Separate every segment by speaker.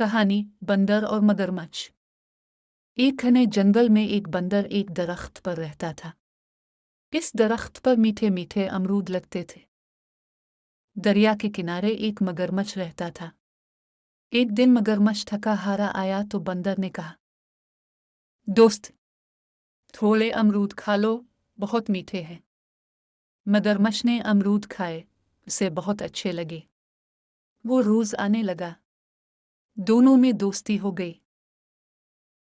Speaker 1: कहानी बंदर और मगरमच्छ। एक घने जंगल में एक बंदर एक दरख्त पर रहता था। इस दरख्त पर मीठे मीठे अमरूद लगते थे। दरिया के किनारे एक मगरमच्छ रहता था। एक दिन मगरमच्छ थका हारा आया तो बंदर ने कहा, दोस्त, थोड़े अमरूद खा लो, बहुत मीठे हैं। मगरमच्छ ने अमरूद खाए, उसे बहुत अच्छे लगे। वो रोज आने लगा। दोनों में दोस्ती हो गई।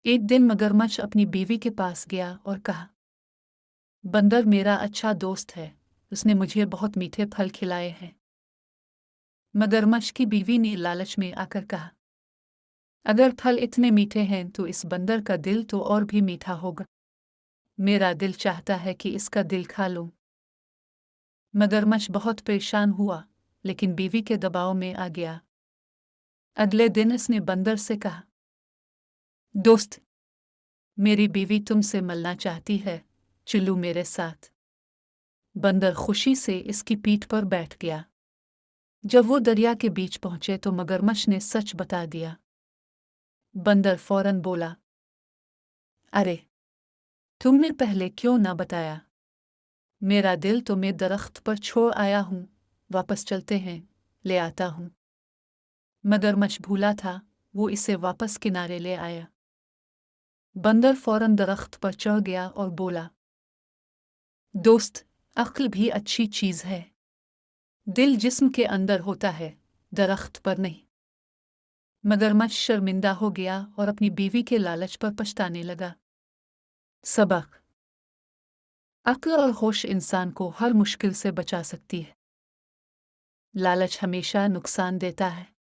Speaker 1: एक दिन मगरमच्छ अपनी बीवी के पास गया और कहा, बंदर मेरा अच्छा दोस्त है, उसने मुझे बहुत मीठे फल खिलाए हैं। मगरमच्छ की बीवी ने लालच में आकर कहा, अगर फल इतने मीठे हैं तो इस बंदर का दिल तो और भी मीठा होगा। मेरा दिल चाहता है कि इसका दिल खा लूं। मगरमच्छ बहुत परेशान हुआ, लेकिन बीवी के दबाव में आ गया। अगले दिन इसने बंदर से कहा, दोस्त, मेरी बीवी तुमसे मिलना चाहती है, चलो मेरे साथ। बंदर खुशी से इसकी पीठ पर बैठ गया। जब वो दरिया के बीच पहुंचे तो मगरमच्छ ने सच बता दिया। बंदर फौरन बोला, अरे, तुमने पहले क्यों ना बताया? मेरा दिल तो मैं दरख्त पर छोड़ आया हूं, वापस चलते हैं, ले आता हूं। मगरमच्छ भूला था, वो इसे वापस किनारे ले आया। बंदर फौरन दरख्त पर चढ़ गया और बोला, दोस्त, अक्ल भी अच्छी चीज है। दिल जिस्म के अंदर होता है, दरख्त पर नहीं। मगरमच्छ शर्मिंदा हो गया और अपनी बीवी के लालच पर पछताने लगा। सबक: अक्ल और होश इंसान को हर मुश्किल से बचा सकती है। लालच हमेशा नुकसान देता है।